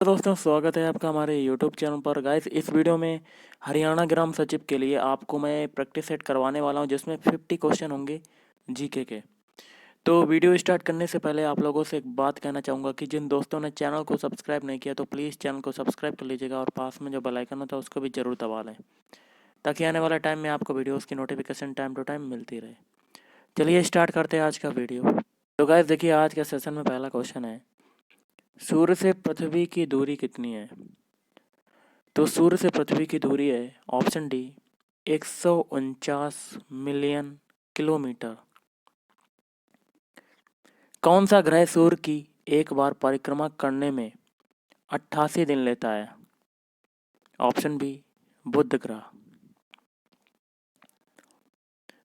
तो दोस्तों स्वागत है आपका हमारे YouTube चैनल पर। गाइस इस वीडियो में हरियाणा ग्राम सचिव के लिए आपको मैं प्रैक्टिस सेट करवाने वाला हूं, जिसमें 50 क्वेश्चन होंगे जीके के। तो वीडियो स्टार्ट करने से पहले आप लोगों से एक बात कहना चाहूँगा कि जिन दोस्तों ने चैनल को सब्सक्राइब नहीं किया तो प्लीज़ चैनल को सब्सक्राइब कर लीजिएगा और पास में जो बेल आइकन होता है उसको भी ज़रूर दबा लें, ताकि आने वाले टाइम में आपको वीडियोज़ की नोटिफिकेशन टाइम टू टाइम मिलती रहे। चलिए स्टार्ट करते हैं आज का वीडियो। तो गाइस देखिए, आज के सेशन में पहला क्वेश्चन है, सूर्य से पृथ्वी की दूरी कितनी है? तो सूर्य से पृथ्वी की दूरी है ऑप्शन डी 149 मिलियन किलोमीटर। कौन सा ग्रह सूर्य की एक बार परिक्रमा करने में 88 दिन लेता है? ऑप्शन बी बुध ग्रह।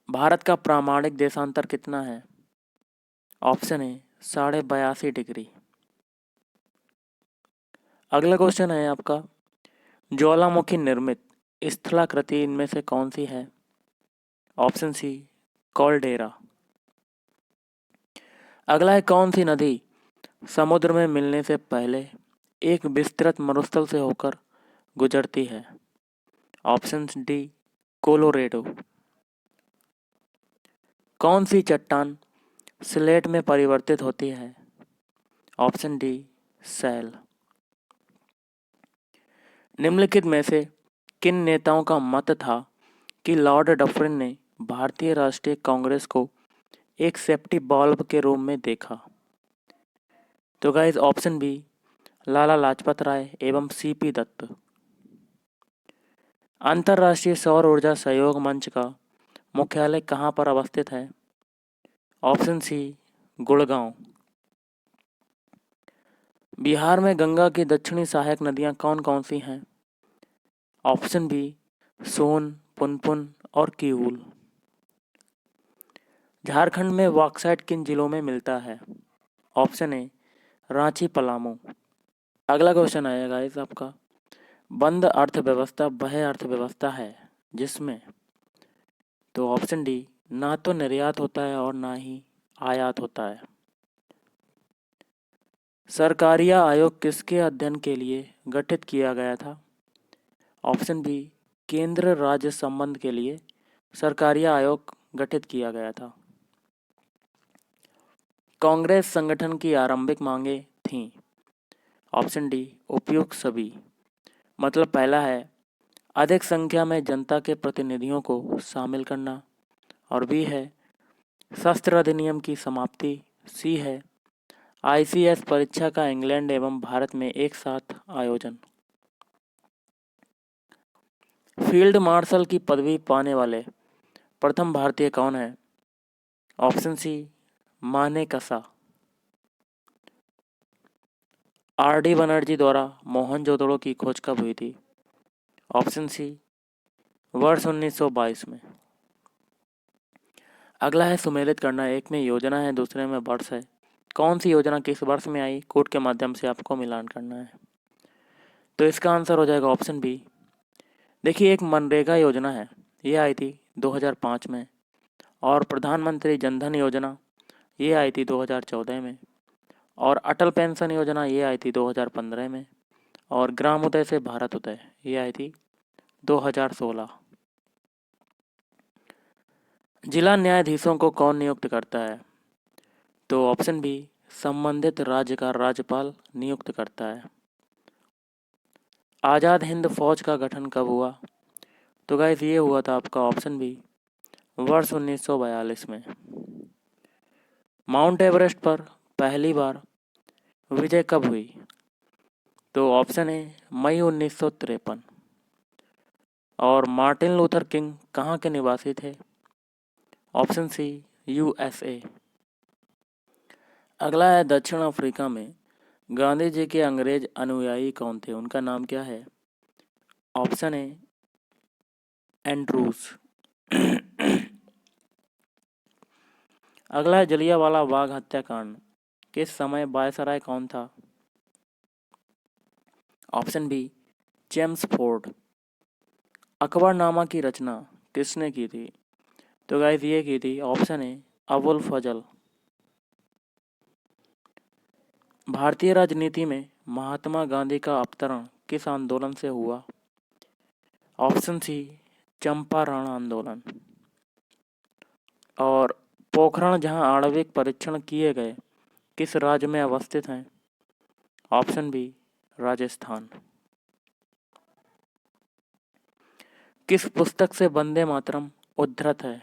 भारत का प्रामाणिक देशांतर कितना है? Option A 82.5 degree. अगला क्वेश्चन है आपका, ज्वालामुखी निर्मित स्थलाकृति इनमें से कौन सी है? Option C caldera. अगला है, कौन सी नदी समुद्र में मिलने से पहले एक विस्तृत मरुस्थल से होकर गुजरती है? Option D Colorado. कौन सी चट्टान स्लेट में परिवर्तित होती है? Option D shale. निम्नलिखित में से किन नेताओं का मत था कि लॉर्ड डफरिन ने भारतीय राष्ट्रीय कांग्रेस को एक सेफ्टी बल्ब के रूप में देखा? तो guys option B Lala Lajpat Rai एवं सीपी दत्त। अंतर्राष्ट्रीय सौर ऊर्जा सहयोग मंच का मुख्यालय कहाँ पर अवस्थित है? ऑप्शन सी गुड़गांव। बिहार में गंगा की दक्षिणी सहायक नदियाँ कौन कौन सी हैं? ऑप्शन बी सोन, पुनपुन और किऊल। झारखंड में बॉक्साइट किन जिलों में मिलता है? Option A Ranchi, Palamu. अगला क्वेश्चन आएगा गाइस आपका, बंद अर्थव्यवस्था वह अर्थव्यवस्था है जिसमें, तो ऑप्शन डी ना तो निर्यात होता है और ना ही आयात होता है। सरकारिया आयोग किसके अध्ययन के लिए गठित किया गया था? ऑप्शन बी केंद्र राज्य संबंध के लिए सरकारिया आयोग गठित किया गया था। कांग्रेस संगठन की आरंभिक मांगे थीं? ऑप्शन डी उपयुक्त सभी। मतलब पहला है अधिक संख्या में जनता के प्रतिनिधियों को शामिल करना, और बी है शस्त्र अधिनियम की समाप्ति, सी है आईसीएस परीक्षा का इंग्लैंड एवं भारत में एक साथ आयोजन। फील्ड मार्शल की पदवी पाने वाले प्रथम भारतीय कौन है? Option C Manekshaw. R D. Banerjee द्वारा मोहनजोदड़ो की खोज कब हुई थी? ऑप्शन सी वर्ष 1922 में। अगला है सुमेलित करना, एक में योजना है दूसरे में वर्ष है। कौन सी योजना किस वर्ष में आई, कोड के माध्यम से आपको मिलान करना है। तो इसका आंसर हो जाएगा ऑप्शन बी। देखिए, एक मनरेगा योजना है, ये आई थी 2005 में, और प्रधानमंत्री जनधन योजना ये आई थी 2014 में, और अटल पेंशन योजना ये आई थी 2015 में, और ग्राम उदय से भारत उदय ये आई थी 2016। जिला न्यायाधीशों को कौन नियुक्त करता है? तो ऑप्शन बी संबंधित राज्य का राज्यपाल नियुक्त करता है। आज़ाद हिंद फौज का गठन कब हुआ? तो गाइस ये हुआ था आपका ऑप्शन बी वर्ष 1942 में। माउंट एवरेस्ट पर पहली बार विजय कब हुई? तो ऑप्शन ए मई 1953। और मार्टिन लूथर किंग कहाँ के निवासी थे? Option C USA. अगला है, दक्षिण अफ्रीका में गांधी जी के अंग्रेज अनुयायी कौन थे, उनका नाम क्या है? Option A Andrews. अगला है, जलियांवाला बाग हत्याकांड किस समय वायसराय कौन था? Option B James Ford. Akbarnama की रचना किसने की थी? तो गाइस ये की थी ऑप्शन ए अबुल फजल। भारतीय राजनीति में महात्मा गांधी का अवतरण किस आंदोलन से हुआ? ऑप्शन सी, चंपारण आंदोलन। और पोखरण जहां आणविक परीक्षण किए गए किस राज्य में अवस्थित हैं? Option B, Rajasthan. किस पुस्तक से वंदे मातरम उद्धृत है?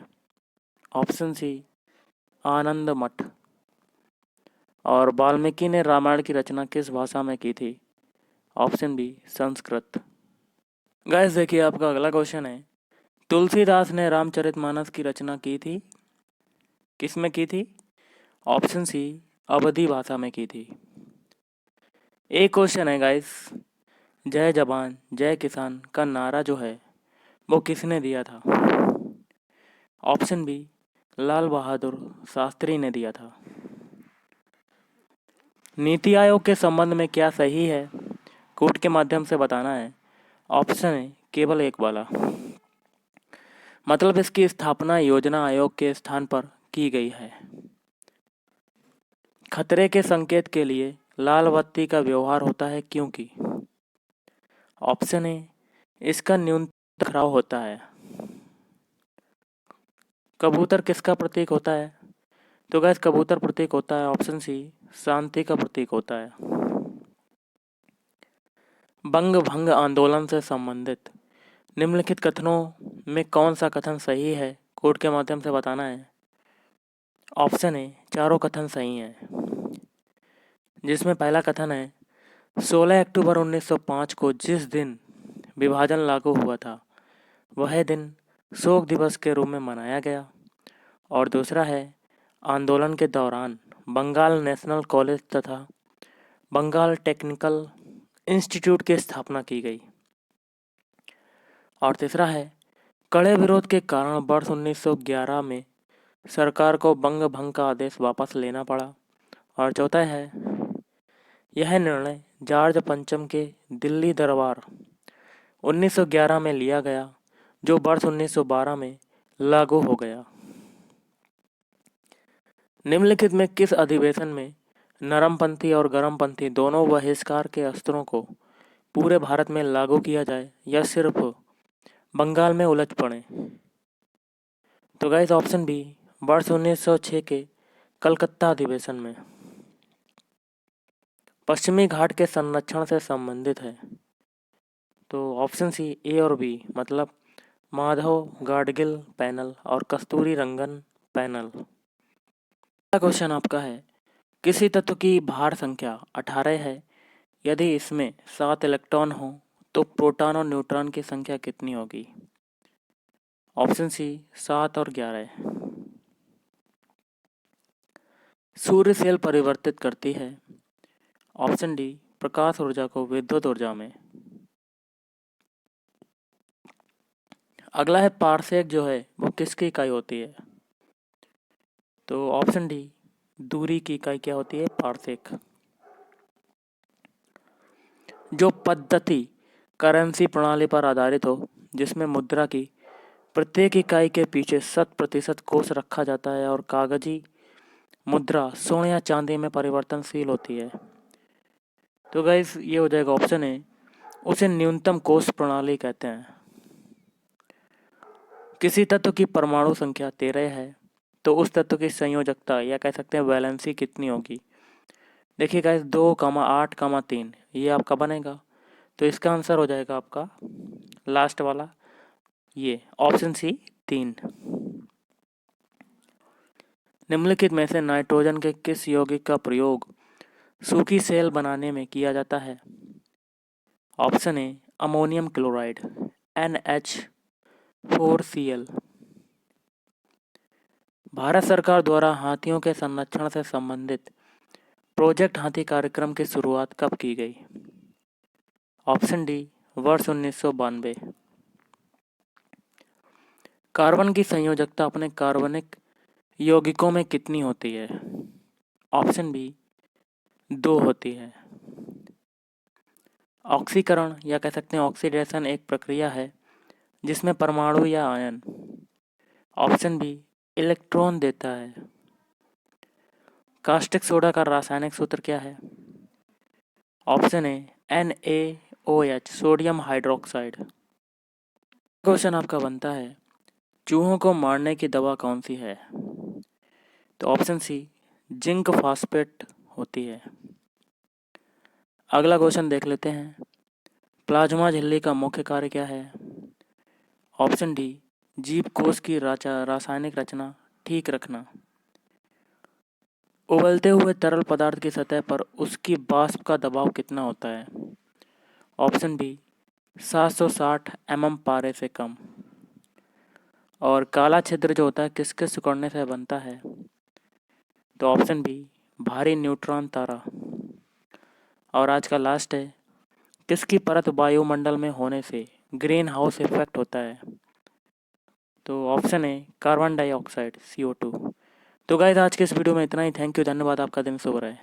ऑप्शन सी, आनंद मठ। और वाल्मीकि ने रामायण की रचना किस भाषा में की थी? Option B, Sanskrit. गाइस देखिए आपका अगला क्वेश्चन है, तुलसीदास ने रामचरितमानस की रचना की थी, किस में की थी? ऑप्शन सी, अवधी भाषा में की थी। एक क्वेश्चन है गाइस, जय जवान जय किसान का नारा जो है वो किसने दिया था? ऑप्शन बी, लाल बहादुर शास्त्री ने दिया था। नीति आयोग के संबंध में क्या सही है? कोर्ट के माध्यम से बताना है। ऑप्शन है, केवल एक वाला। मतलब इसकी स्थापना योजना आयोग के स्थान पर की गई है। खतरे के संकेत के लिए लाल बत्ती का व्यवहार होता है क्योंकि? ऑप्शन ए, इसका न्यूनतम टकराव होता है। कबूतर किसका प्रतीक होता है? तो गैस कबूतर प्रतीक होता है, ऑप्शन सी, शांति का प्रतीक होता है। बंग भंग आंदोलन से संबंधित निम्नलिखित कथनों में कौन सा कथन सही है? कोर्ट के माध्यम से बताना है। ऑप्शन ए, चारों कथन सही हैं। जिसमें पहला कथन है, 16 अक्टूबर 1905 को जिस दिन विभाजन लागू हुआ था वह दिन शोक दिवस के रूप में मनाया गया। और दूसरा है, आंदोलन के दौरान बंगाल नेशनल कॉलेज तथा बंगाल टेक्निकल इंस्टीट्यूट की स्थापना की गई। और तीसरा है, कड़े विरोध के कारण वर्ष 1911 में सरकार को बंग भंग का आदेश वापस लेना पड़ा। और चौथा है, यह निर्णय जॉर्ज पंचम के दिल्ली दरबार 1911 में लिया गया जो वर्ष 1912 में लागू हो गया। निम्नलिखित में किस अधिवेशन में नरमपंथी और गरमपंथी दोनों बहिष्कार के अस्त्रों को पूरे भारत में लागू किया जाए या सिर्फ बंगाल में उलझ पड़े? तो गाइस ऑप्शन बी, वर्ष 1906 के कलकत्ता अधिवेशन में। पश्चिमी घाट के संरक्षण से संबंधित है। तो ऑप्शन सी, ए और बी, मतलब माधव गाडगिल पैनल और कस्तूरी रंगन पैनल। अगला क्वेश्चन आपका है, किसी तत्व की भार संख्या 18 है, यदि इसमें 7 इलेक्ट्रॉन हो तो प्रोटॉन और न्यूट्रॉन की संख्या कितनी होगी? ऑप्शन सी, 7 और 11। सूर्य सेल परिवर्तित करती है। ऑप्शन डी, प्रकाश ऊर्जा को विद्युत ऊर्जा में। अगला है, पारसेक जो है वो किसकी इकाई होती है? तो ऑप्शन डी, दूरी की इकाई क्या होती है? पारसेक। जो पद्धति करेंसी प्रणाली पर आधारित हो जिसमें मुद्रा की प्रत्येक इकाई के पीछे 100% कोष रखा जाता है और कागजी मुद्रा सोने या चांदी में परिवर्तनशील होती है। तो गाइस ये हो जाएगा ऑप्शन है, उसे न्यूनतम कोष प्रणाली कहते हैं। किसी तत्व की परमाणु संख्या 13 है तो उस तत्व की संयोजकता या कह सकते हैं वैलेंसी कितनी होगी? देखिए गाइस 2,8,3 ये आपका बनेगा। तो इसका आंसर हो जाएगा आपका लास्ट वाला, ये ऑप्शन सी, 3। निम्नलिखित में से नाइट्रोजन के किस यौगिक का प्रयोग सूखी सेल बनाने में किया जाता है? Option A, ammonium chloride NH4Cl। Bharat सरकार द्वारा हाथियों के संरक्षण से संबंधित प्रोजेक्ट हाथी कार्यक्रम की शुरुआत कब की गई? ऑप्शन डी, वर्ष 1992। कार्बन की संयोजकता अपने कार्बनिक यौगिकों में कितनी होती है? ऑप्शन बी, 2 होती है। ऑक्सीकरण या कह सकते हैं ऑक्सीडेशन एक प्रक्रिया है जिसमें परमाणु या आयन, ऑप्शन बी, इलेक्ट्रॉन देता है। कास्टिक सोडा का रासायनिक सूत्र क्या है? ऑप्शन है NaOH सोडियम हाइड्रोक्साइड। क्वेश्चन आपका बनता है चूहों को मारने की दवा कौन सी है? तो ऑप्शन सी जिंक फास्फेट होती है। अगला क्वेश्चन देख लेते हैं, प्लाज्मा झिल्ली का मुख्य कार्य क्या है? ऑप्शन डी जीवकोश की रासायनिक रचना ठीक रखना। उबलते हुए तरल पदार्थ की सतह पर उसकी वाष्प का दबाव कितना होता है? ऑप्शन बी 760 mm पारे से कम। और काला छिद्र जो होता है किसके सिकुड़ने से बनता है? तो ऑप्शन बी भारी न्यूट्रॉन तारा। और आज का लास्ट है, किसकी परत वायुमंडल में होने से ग्रीन हाउस इफेक्ट होता है? तो ऑप्शन है कार्बन डाइऑक्साइड CO2। तो गाइस आज के इस वीडियो में इतना ही। थैंक यू, धन्यवाद, आपका दिन शुभ रहे।